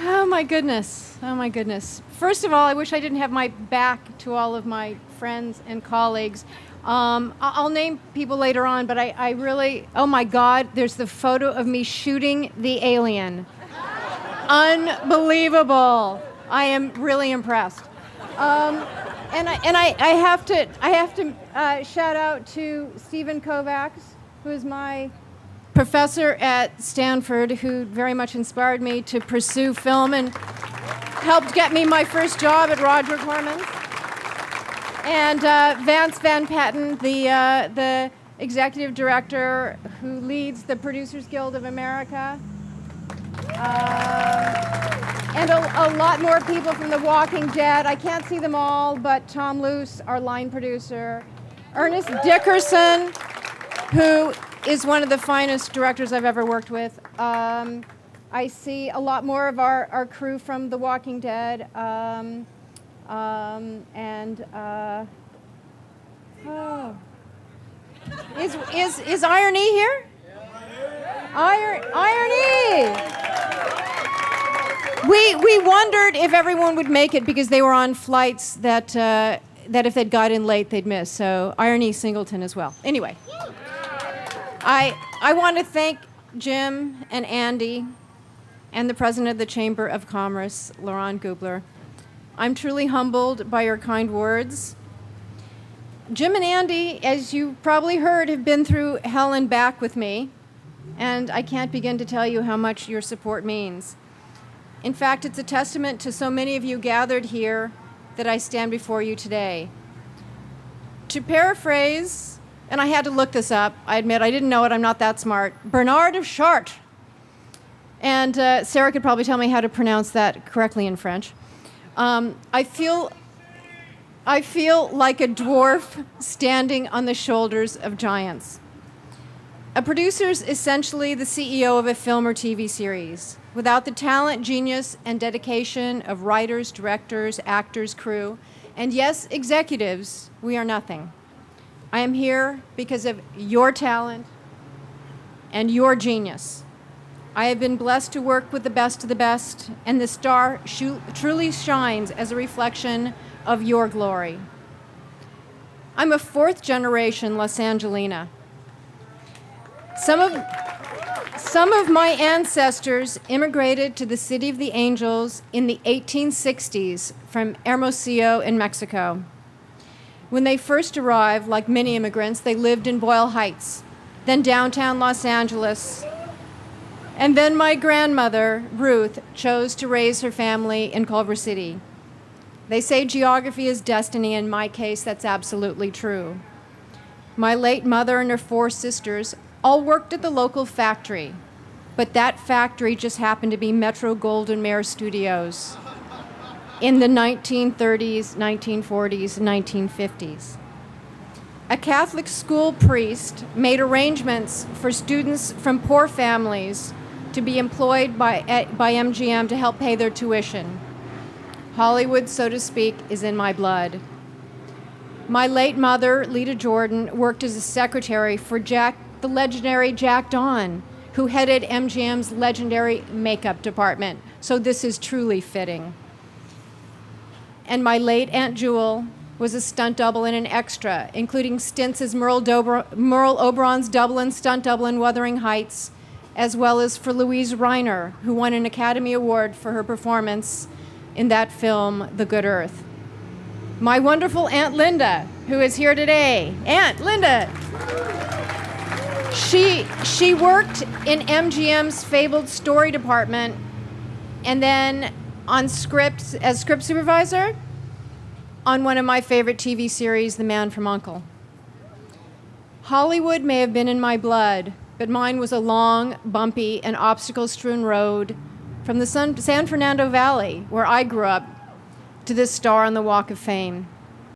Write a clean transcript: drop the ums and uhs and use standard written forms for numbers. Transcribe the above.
Oh my goodness. Oh my goodness. First of all, I wish I didn't have my back to all of my friends and colleagues. I'll name people later on, but I really, oh my God, there's the photo of me shooting the alien. Unbelievable. I am really impressed. And I have to shout out to Stephen Kovacs, who is my professor at Stanford, who very much inspired me to pursue film and helped get me my first job at Roger Corman's. And Vance Van Patten, the executive director who leads the Producers Guild of America. And a lot more people from The Walking Dead. I can't see them all, but Tom Luce, our line producer. Ernest Dickerson, who is one of the finest directors I've ever worked with. I see a lot more of our crew from The Walking Dead. Is Irony here? Irony! We wondered if everyone would make it because they were on flights that if they'd got in late, they'd miss. So Irony Singleton as well. Anyway, I want to thank Jim and Andy and the president of the Chamber of Commerce, Laurent Gubler. I'm truly humbled by your kind words. Jim and Andy, as you probably heard, have been through hell and back with me, and I can't begin to tell you how much your support means. In fact, it's a testament to so many of you gathered here that I stand before you today. To paraphrase, and I had to look this up, I admit I didn't know it, I'm not that smart, Bernard of Chartres. And Sarah could probably tell me how to pronounce that correctly in French. I feel like a dwarf standing on the shoulders of giants. A producer is essentially the CEO of a film or TV series. Without the talent, genius, and dedication of writers, directors, actors, crew, and yes, executives, we are nothing. I am here because of your talent and your genius. I have been blessed to work with the best of the best, and the star truly shines as a reflection of your glory. I'm a fourth-generation Los Angelina. Some of my ancestors immigrated to the City of the Angels in the 1860s from Hermosillo in Mexico. When they first arrived, like many immigrants, they lived in Boyle Heights, then downtown Los Angeles. And then my grandmother, Ruth, chose to raise her family in Culver City. They say geography is destiny. In my case, that's absolutely true. My late mother and her four sisters all worked at the local factory, but that factory just happened to be Metro Goldwyn Mayer Studios in the 1930s, 1940s, and 1950s. A Catholic school priest made arrangements for students from poor families to be employed by MGM to help pay their tuition. Hollywood, so to speak, is in my blood. My late mother, Lita Jordan, worked as a secretary for the legendary Jack Dawn, who headed MGM's legendary makeup department. So this is truly fitting. And my late Aunt Jewel was a stunt double and an extra, including stints as Merle Oberon's Dublin stunt double in Wuthering Heights, as well as for Louise Reiner, who won an Academy Award for her performance in that film, The Good Earth. My wonderful Aunt Linda, who is here today. Aunt Linda! She worked in MGM's fabled story department and then on scripts as script supervisor on one of my favorite TV series, The Man from U.N.C.L.E. Hollywood may have been in my blood, but mine was a long, bumpy, and obstacle-strewn road from the San Fernando Valley, where I grew up, to this star on the Walk of Fame.